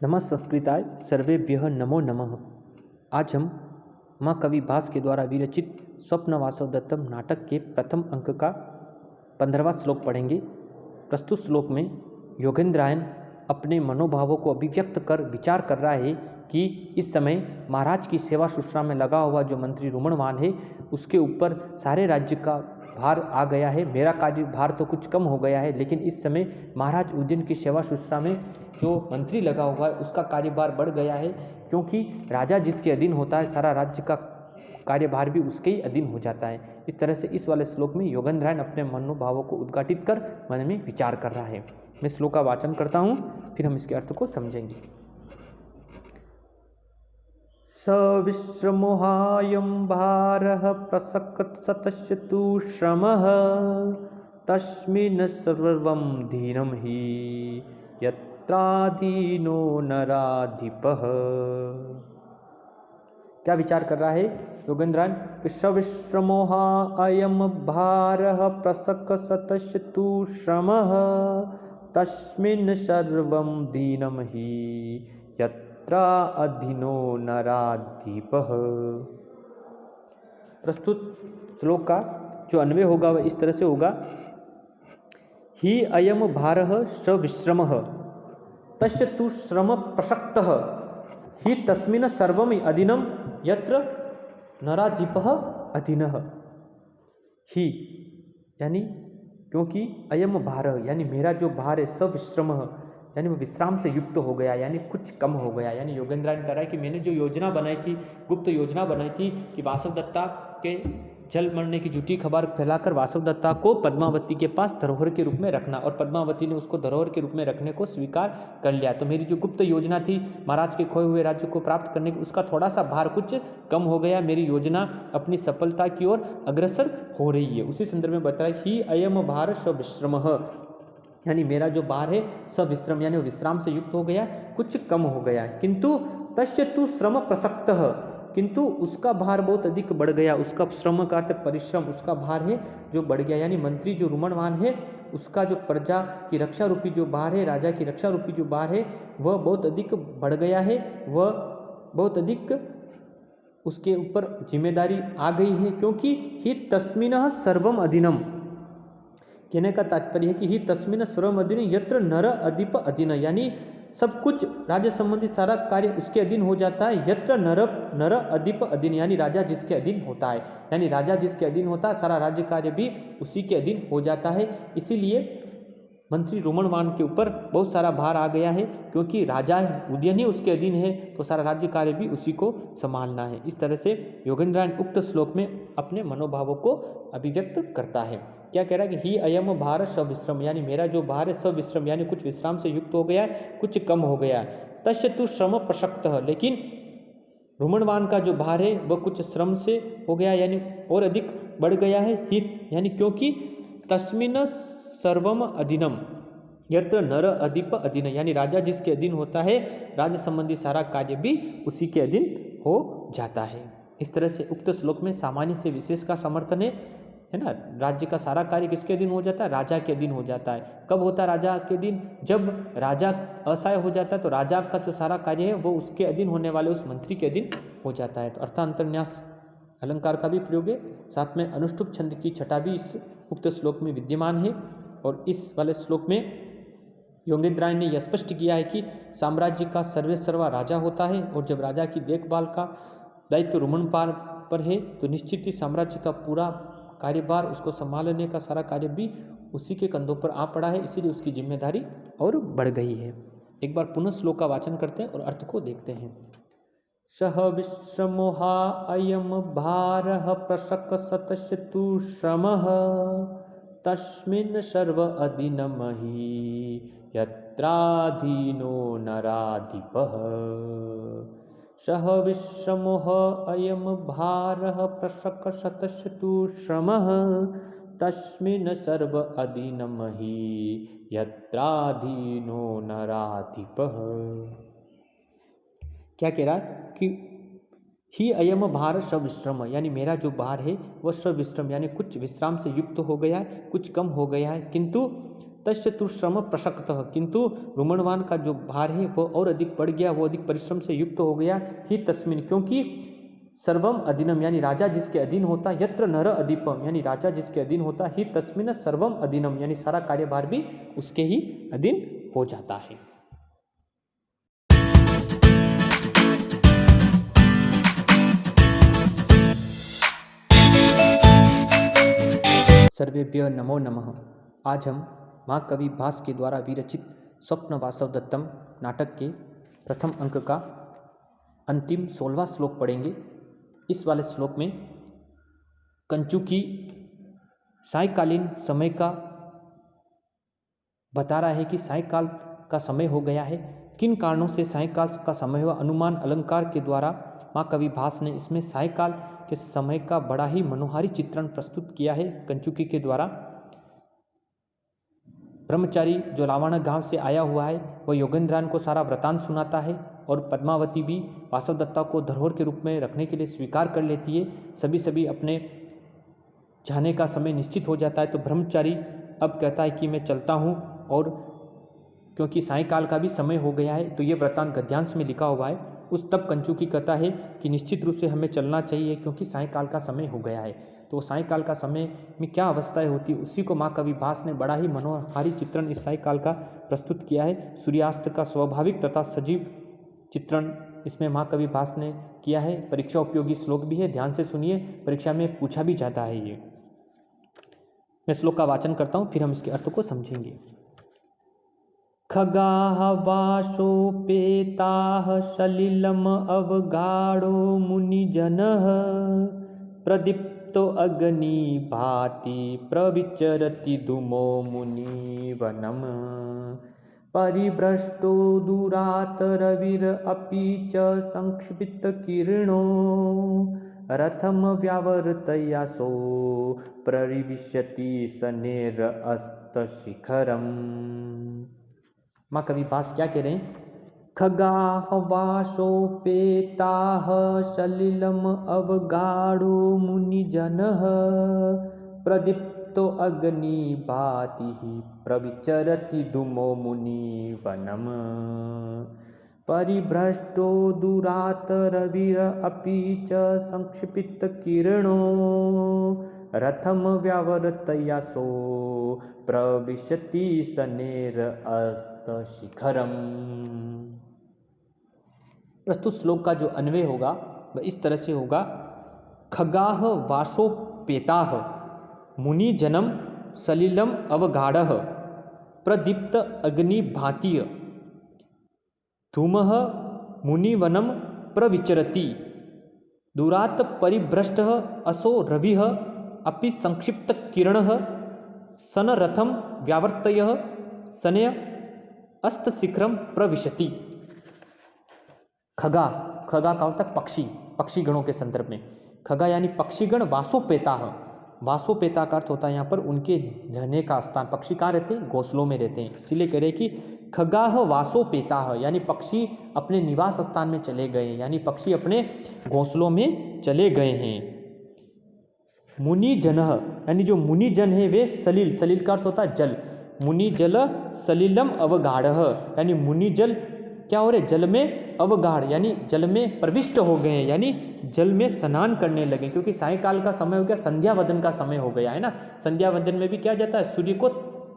नमः संस्कृताय सर्वेभ्यः नमो नमः। आज हम माँ कवि भास के द्वारा विरचित स्वप्न वासव दत्तम नाटक के प्रथम अंक का 15वां श्लोक पढ़ेंगे। प्रस्तुत श्लोक में योगेंद्रायन अपने मनोभावों को अभिव्यक्त कर विचार कर रहा है कि इस समय महाराज की सेवा शुश्रूषा में लगा हुआ जो मंत्री रुमणवान है उसके ऊपर सारे राज्य का भार आ गया है। मेरा कार्य भार तो कुछ कम हो गया है, लेकिन इस समय महाराज उज्जैन की सेवा शुश्रूषा में जो मंत्री लगा हुआ है उसका कार्यभार बढ़ गया है, क्योंकि राजा जिसके अधीन होता है सारा राज्य का कार्यभार भी उसके ही अधीन हो जाता है। इस तरह से इस वाले श्लोक में योगेंद्रायन अपने मनोभावों को उद्घाटित कर मन में विचार कर रहा है। मैं श्लोक का वाचन करता हूँ, फिर हम इसके अर्थ को समझेंगे। सविश्रमोहायं भारः प्रसक्त सतस्य तु श्रमः तस्मिन् सर्वं दीनं हि यत्राधीनो नराधिपः। क्या विचार कर रहा है योगेंद्रायन? सविश्रमोहा अयम भारः प्रसक्त सतस्य तु श्रमः तस्मिन् सर्वं दीनं हि यत्रा अधीनो नराधिपः। प्रस्तुत श्लोक का जो अन्वय होगा वह इस तरह से होगा। ही अयम भारः सविश्रमः तस्य तु श्रम प्रसक्तः ही तस्मिन् सर्वम अधीनम यत्र नराधिपः अधीनः। ही यानी क्योंकि अयम भारः यानी मेरा जो भार है सविश्रमः यानी वो विश्राम से युक्त हो गया, यानी कुछ कम हो गया। यानी योगेंद्रायन कह रहा है कि मैंने जो योजना बनाई थी, गुप्त योजना बनाई थी कि वासव दत्ता के जल मरने की झूठी खबर फैलाकर वासव दत्ता को पद्मावती के पास धरोहर के रूप में रखना, और पद्मावती ने उसको धरोहर के रूप में रखने को स्वीकार कर लिया। तो मेरी जो गुप्त योजना थी महाराज के खोए हुए राज्य को प्राप्त करने की, उसका थोड़ा सा भार कुछ कम हो गया। मेरी योजना अपनी सफलता की ओर अग्रसर हो रही है। उसी संदर्भ में बताया ही अयम भार सविश्रमः यानी मेरा जो भार है सविश्रम यानी विश्राम से युक्त हो गया, कुछ कम हो गया। किंतु तस्य तु श्रम प्रसक्तः किंतु उसका भार बहुत अधिक बढ़ गया। उसका श्रम का अर्थ परिश्रम, उसका भार है जो बढ़ गया। यानी मंत्री जो रुमणवान है उसका जो प्रजा की रक्षा रूपी जो भार है, राजा की रक्षा रूपी जो भार है वह बहुत अधिक बढ़ गया है। वह बहुत अधिक उसके ऊपर जिम्मेदारी आ गई है, क्योंकि ही तस्मिन् सर्वम अधीनम। कहने का तात्पर्य है कि ही तस्मिन् सर्वम अधीन यत्र नर अधिप अधीन, यानी सब कुछ राज्य संबंधी सारा कार्य उसके अधीन हो जाता है। यत्र नर अधिप अधीन यानी राजा जिसके अधीन होता है, यानी राजा जिसके अधीन होता है सारा राज्य कार्य भी उसी के अधीन हो जाता है। इसीलिए मंत्री रुमणवान के ऊपर बहुत सारा भार आ गया है, क्योंकि राजा उदयन ही उसके अधीन है तो सारा राज्य कार्य भी उसी को संभालना है। इस तरह से योगेंद्रायन उक्त श्लोक में अपने मनोभावों को अभिव्यक्त करता है। क्या कह रहा है कि ही अयम भार सविश्रम यानी मेरा जो भार है सविश्रम यानी कुछ विश्राम से युक्त हो गया है, कुछ कम हो गया है। तस्य तु श्रम प्रसक्तः लेकिन रुमणवान का जो भार है वह कुछ श्रम से हो गया यानी और अधिक बढ़ गया है। ही यानी क्योंकि तस्मिन् सर्वम अधीनम यत्र नर अधिप अधीन यानी राजा जिसके अधीन होता है राज्य संबंधी सारा कार्य भी उसी के अधीन हो जाता है। इस तरह से उक्त श्लोक में सामान्य से विशेष का समर्थन है ना। राज्य का सारा कार्य किसके अधीन हो जाता है? राजा के अधीन हो जाता है। कब होता है राजा के अधीन? जब राजा असहाय हो जाता है तो राजा का जो सारा कार्य है वो उसके अधीन होने वाले उस मंत्री के अधीन हो जाता है। तो अर्थांतरन्यास अलंकार का भी प्रयोग है, साथ में अनुष्टुप छंद की छटा भी इस उक्त श्लोक में विद्यमान है। और इस वाले श्लोक में योगेंद्रायन ने यह स्पष्ट किया है कि साम्राज्य का सर्वेसर्वा राजा होता है, और जब राजा की देखभाल का दायित्व रुमणपाल पर है तो निश्चित ही साम्राज्य का पूरा कार्यभार उसको संभालने का सारा कार्य भी उसी के कंधों पर आ पड़ा है, इसीलिए उसकी जिम्मेदारी और बढ़ गई है। एक बार पुनः श्लोक का वाचन करते हैं और अर्थ को देखते हैं। सह विश्रमोहा अयम भारः प्रसक सतस्य तु श्रमः तस्मिन् सर्व अधीनम हि यत्राधीनो नराधिपः। सह विश्रमोह अयम भारः प्रसक सतस्य तु श्रमः तस्मिन् सर्व अधीनम हि यत्राधीनो नराधिपः। क्या कह रहा है कि ही अयम भार सविश्रम यानी मेरा जो भार है वह सविश्रम यानी कुछ विश्राम से युक्त हो गया है, कुछ कम हो गया है। किंतु तस्य तु श्रम प्रशक्तः, किंतु रुमणवान का जो भार है वो और अधिक बढ़ गया, वो अधिक परिश्रम से युक्त हो गया। ही तस्मिन, क्योंकि सर्वम अधीनम यानी राजा जिसके अधीन होता, यत्र नर अधिपम यानी राजा जिसके अधीन होता, ही तस्मिन सर्वम अधीनम यानी सारा कार्यभार भी उसके ही अधीन हो जाता है। सर्वेभ्य नमो नमः। आज हम महाकवि भास के द्वारा विरचित स्वप्न वासव दत्तम नाटक के प्रथम अंक का अंतिम 16वां श्लोक पढ़ेंगे। इस वाले श्लोक में कंचू की सायकालीन समय का बता रहा है कि सायकाल का समय हो गया है। किन कारणों से सायकाल का समय हुआ, अनुमान अलंकार के द्वारा महाकवि भास ने इसमें सायकाल के समय का बड़ा ही मनोहारी चित्रण प्रस्तुत किया है। कंचुकी के द्वारा ब्रह्मचारी जो रावण गांव से आया हुआ है वह योगेंद्रान को सारा वृतांत सुनाता है और पद्मावती भी वासवदत्ता को धरोहर के रूप में रखने के लिए स्वीकार कर लेती है। सभी अपने जाने का समय निश्चित हो जाता है। तो ब्रह्मचारी अब कहता है कि मैं चलता हूँ, और क्योंकि सायकाल का भी समय हो गया है, तो ये वृतांत गद्यांश में लिखा हुआ है। उस तब कंचुकी कहता है कि निश्चित रूप से हमें चलना चाहिए क्योंकि सायकाल का समय हो गया है। तो सायकाल का समय में क्या अवस्थाएं होती, उसी को महाकवि भास ने बड़ा ही मनोहारी चित्रण इस सायकाल का प्रस्तुत किया है। सूर्यास्त का स्वाभाविक तथा सजीव चित्रण इसमें महाकवि भास ने किया है। परीक्षा उपयोगी श्लोक भी है, ध्यान से सुनिए, परीक्षा में पूछा भी जाता है ये। मैं श्लोक का वाचन करता हूँ, फिर हम इसके अर्थ को समझेंगे। खगाः वाशोपेताः सलिलम अवगाढ़ो मुनिजनः प्रदीप्तो अग्नि भाति प्रविचरति धूमो मुनिवनम् परिभ्रष्टो दूरात् रविर अपि च संक्षिप्त किरणो रथम व्यावर्तयासो प्रविशति शनेर अस्त शिखरम। महाकवि भास क्या कह रहे हैं? खगाः वाशोपेताः सलिलम अवगाढ़ो मुनिजनः प्रदीप्तो अग्नि भाति प्रविचरति धूमो मुनिवनम् परिभ्रष्टो दूरात् रविर अपि च संक्षिप्त किरणो रथम व्यावर्तयासो प्रविशति शनेर अस्त शिखरम। प्रस्तुत श्लोक का जो अन्वय होगा वह इस तरह से होगा। खगाः वाशोपेताः मुनिजनम सलिलम अवगाढ़ः प्रदीप्त अग्नि भाति धूमः मुनिवनम प्रविचरति दूरात् परिभ्रष्टः असो रविः अपि संक्षिप्त किरणः सनरथम व्यावर्तयः शनय अस्त शिखरम प्रविशति। खगा, खगा का होता है पक्षी, पक्षी गणों के संदर्भ में। खगा यानी पक्षीगण, वासोपेताः, वासोपेता का अर्थ होता है यहाँ पर उनके रहने का स्थान। पक्षी कहाँ रहते हैं? घोंसलों में रहते हैं। इसीलिए कह रहे कि खगाः वासोपेताः यानी पक्षी अपने निवास स्थान में चले गए, यानी पक्षी अपने घोंसलों में चले गए हैं। मुनिजनः यानी जो मुनिजन है वे सलिल, सलिल का अर्थ होता है जल, मुनि जल सलिलम अवगाढ़ः यानी मुनि जल क्या हो रहे? जल में अवगाढ़ यानी जल में प्रविष्ट हो गए हैं, यानी जल में स्नान करने लगे। क्योंकि सायकाल का समय हो गया, संध्या वदन का समय हो गया है ना। संध्या वदन में भी क्या जाता है? सूर्य को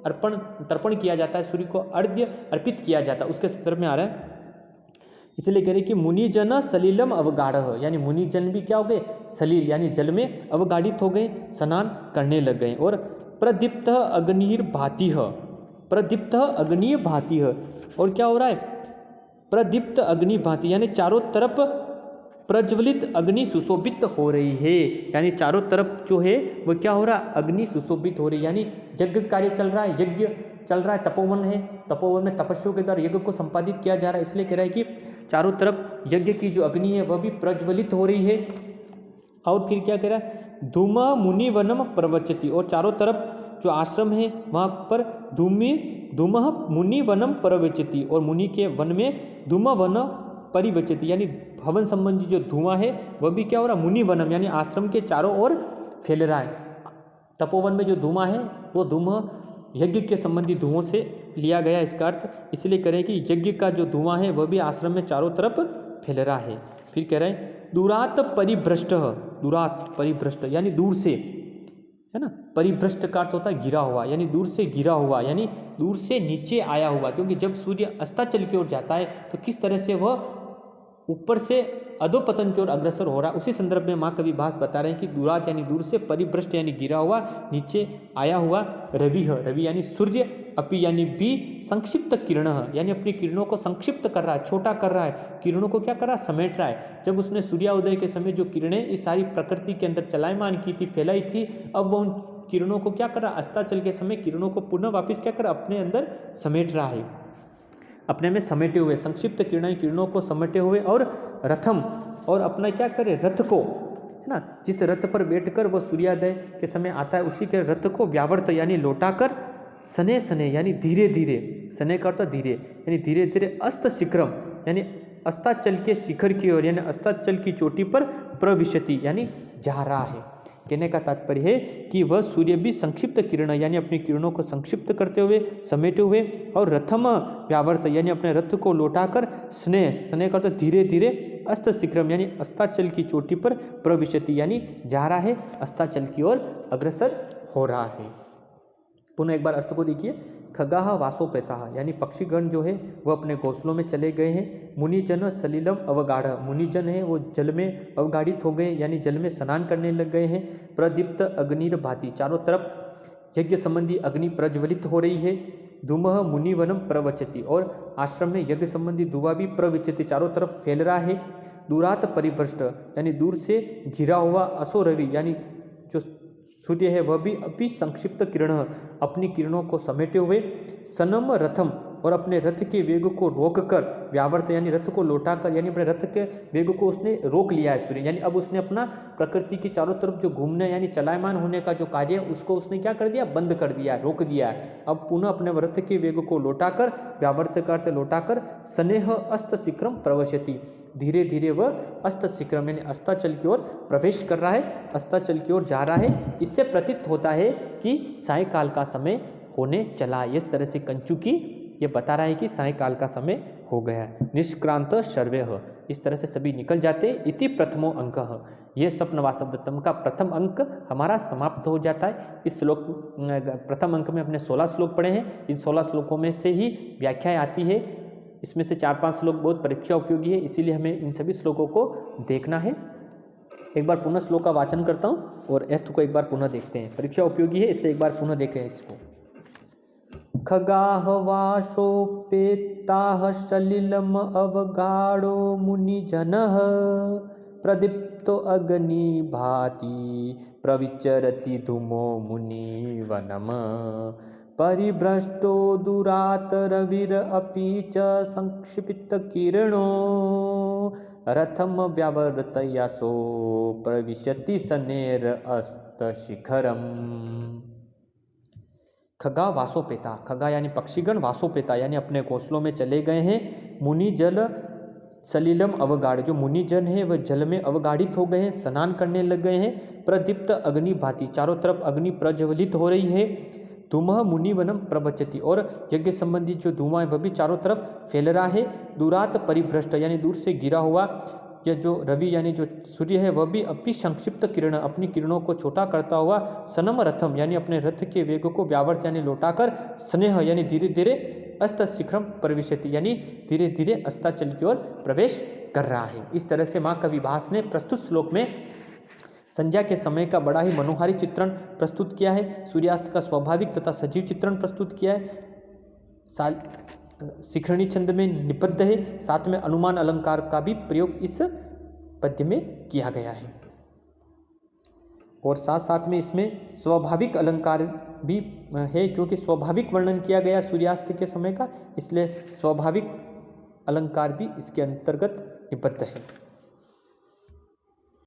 अर्पण तर्पण किया जाता है, सूर्य को अर्घ्य अर्पित किया जाता है, उसके संदर्भ में आ रहा है। इसलिए कह रहे कि मुनिजन सलिलम अवगाढ़ः यानी मुनिजन भी क्या हो गए? सलील यानी जल में अवगाढ़ित हो गए, स्नान करने लग गए। और प्रदीप्त अग्निर भाति, प्रदीप्त अग्नि भाति, और क्या हो रहा है? प्रदीप्त अग्नि भाति यानी चारों तरफ प्रज्वलित अग्नि सुशोभित हो रही है, यानी चारों तरफ जो है वो क्या हो रहा है? अग्नि सुशोभित हो रही है, यानी यज्ञ कार्य चल रहा है, यज्ञ चल रहा है, तपोवन है, तपोवन में तपस्वियों के द्वारा यज्ञ को संपादित किया जा रहा है। इसलिए कह रहा है कि चारों तरफ यज्ञ की जो अग्नि है वह भी प्रज्वलित हो रही है। और फिर क्या कह रहा है? धूम मुनि वनम प्रवचति, और चारों तरफ जो आश्रम है वहां पर धूम मुनि वनम प्रवचति, और मुनि के वन में धूम वन परिवचति यानी भवन संबंधी जो धुआं है वह भी क्या हो रहा? मुनि वनम यानी आश्रम के चारों ओर फैल रहा है। तपोवन में जो धुआं है वो धूम यज्ञ के संबंधी धुओं से लिया गया इसका अर्थ, इसलिए करें कि यज्ञ का जो धुआं है वह भी आश्रम में चारों तरफ फैल रहा है। फिर कह रहे हैं दूरात परिभ्रष्ट, दूरात परिभ्रष्ट यानी दूर से, है ना। परिभ्रष्ट का अर्थ होता है गिरा हुआ, यानी दूर से गिरा हुआ, यानी दूर से नीचे आया हुआ, क्योंकि जब सूर्य अस्ताचल की ओर जाता है तो किस तरह से वह ऊपर से अधोपतन की ओर अग्रसर हो रहा है। उसी संदर्भ में माँ कवि भास बता रहे हैं कि दूरात यानी दूर से, परिभ्रष्ट यानी गिरा हुआ, नीचे आया हुआ, रवि है, रवि यानी सूर्य, अपि यानी भी संक्षिप्त किरण यानी अपनी किरणों को संक्षिप्त कर रहा है, छोटा कर रहा है, किरणों को क्या कर रहा है, समेट रहा है। जब उसने सूर्योदय के समय जो किरणें इस सारी प्रकृति के अंदर चलायमान की थी, फैलाई थी, अब वो उन किरणों को क्या कर रहा है, अस्ताचल के समय किरणों को पुनः वापस क्या कर रहा है, अपने अंदर समेट रहा है, अपने में समेटे हुए, संक्षिप्त किरणों को समेटे हुए, और रथम, और अपना क्या करे, रथ को, है ना, जिस रथ पर बैठकर वह सूर्योदय के समय आता है उसी के रथ को व्यावर्त यानी लौटाकर, सने सने यानी धीरे धीरे, सने का अर्थ धीरे, यानी धीरे धीरे अस्त शिखरम यानी अस्ताचल के शिखर की ओर, यानी अस्ताचल की चोटी पर प्रविशति यानी जा रहा है। कहने का तात्पर्य है कि वह सूर्य भी संक्षिप्त किरण यानी अपनी किरणों को संक्षिप्त करते हुए, समेटे हुए, और रथम व्यावर्त यानी अपने रथ को लौटाकर, स्नेह, स्नेह का अर्थ धीरे धीरे, अस्त शिखरम यानी अस्ताचल की चोटी पर प्रविशति यानी जा रहा है, अस्ताचल की ओर अग्रसर हो रहा है। पुनः एक बार अर्थ को देखिए, खगाह वासोपेता यानी पक्षीगण जो है वह अपने घोंसलों में चले गए हैं। मुनिजन सलिलम अवगाढ़, मुनिजन है वो जल में अवगाढ़ित हो गए यानी जल में स्नान करने लग गए हैं। प्रदीप्त अग्निर भाति, चारों तरफ यज्ञ संबंधी अग्नि प्रज्वलित हो रही है। धूमह मुनिवनम प्रवचति, और आश्रम में यज्ञ संबंधी धुआं भी प्रविचति, चारों तरफ फैल रहा है। दूरात परिभ्रष्ट यानी दूर से घिरा हुआ, असो रवि यानी जो सूर्य है वह भी अपनी संक्षिप्त किरण, अपनी किरणों को समेटे हुए। सनम रथम, और अपने रथ के वेग को रोककर, व्यावर्त यानी रथ को लौटाकर, यानी अपने रथ के वेग को उसने रोक लिया है सूर्य, यानी अब उसने अपना प्रकृति की चारों तरफ जो घूमने यानी चलायमान होने का जो कार्य है उसको उसने क्या कर दिया, बंद कर दिया, रोक दिया है। अब पुनः अपने रथ के वेग को लौटाकर, व्यावर्त का अर्थ लौटाकर, स्नेह अस्त शिखरम प्रवशति, धीरे धीरे वह अस्त शिखरम यानी अस्ताचल की ओर प्रवेश कर रहा है, अस्ताचल की ओर जा रहा है। इससे प्रतीत होता है कि सायंकाल का समय होने चला। इस तरह से कंचुकी ये बता रहा है कि सायंकाल का समय हो गया। निष्क्रांत सर्वे, इस तरह से सभी निकल जाते। इति प्रथमो अंक, ये स्वप्नवासवदत्तम का प्रथम अंक हमारा समाप्त हो जाता है। इस श्लोक प्रथम अंक में अपने 16 श्लोक पढ़े हैं। इन 16 श्लोकों में से ही व्याख्याएं आती है। इसमें से 4-5 श्लोक बहुत परीक्षा उपयोगी है, इसीलिए हमें इन सभी श्लोकों को देखना है। एक बार पुनः श्लोक का वाचन करता हूँ और अर्थ को एक बार पुनः देखते हैं। परीक्षा उपयोगी है इसलिए एक बार पुनः देखें इसको। खगाह वाशोपेताः सलिलम अवगाढ़ो मुनिजनः, प्रदीप्तो अग्नि भाति प्रविचरति धूमो मुनिवनम, परिभ्रष्टो दूरात रविर अपि च संक्षिप्त किरणो, रथम व्यावर्तयासो प्रविशति सनेर अस्त शिखरम। खगा वासोपेता, खगा यानी पक्षीगण, वासोपेता यानी अपने घोंसलों में चले गए हैं। मुनि जल सलिलम अवगाढ़, जो मुनिजन है वह जल में अवगाढ़ित हो गए हैं, स्नान करने लग गए हैं। प्रदीप्त अग्नि भाति, चारों तरफ अग्नि प्रज्वलित हो रही है। धूमः मुनिवनम प्रवचति, और यज्ञ संबंधी जो धुआं है वह भी चारों तरफ फैल रहा है। दूरात परिभ्रष्ट यानी दूर से गिरा हुआ, यह जो रवि यानी जो सूर्य है वह भी अपनी संक्षिप्त किरण, अपनी किरणों को छोटा करता हुआ, सनम रथम यानी अपने रथ के वेग को व्यावर्त यानी लौटाकर, स्नेह यानी धीरे धीरे, अस्त शिखरम प्रविशति यानी धीरे धीरे अस्ताचल की ओर प्रवेश कर रहा है। इस तरह से माँ कवि भास ने प्रस्तुत श्लोक में संध्या के समय का बड़ा ही मनोहारी चित्रण प्रस्तुत किया है। सूर्यास्त का स्वाभाविक तथा सजीव चित्रण प्रस्तुत किया है। शिखरणी छंद में निबद्ध है, साथ में अनुमान अलंकार का भी प्रयोग इस पद्य में किया गया है, और साथ साथ में इसमें स्वाभाविक अलंकार भी है, क्योंकि स्वाभाविक वर्णन किया गया सूर्यास्त के समय का, इसलिए स्वाभाविक अलंकार भी इसके अंतर्गत निबद्ध है।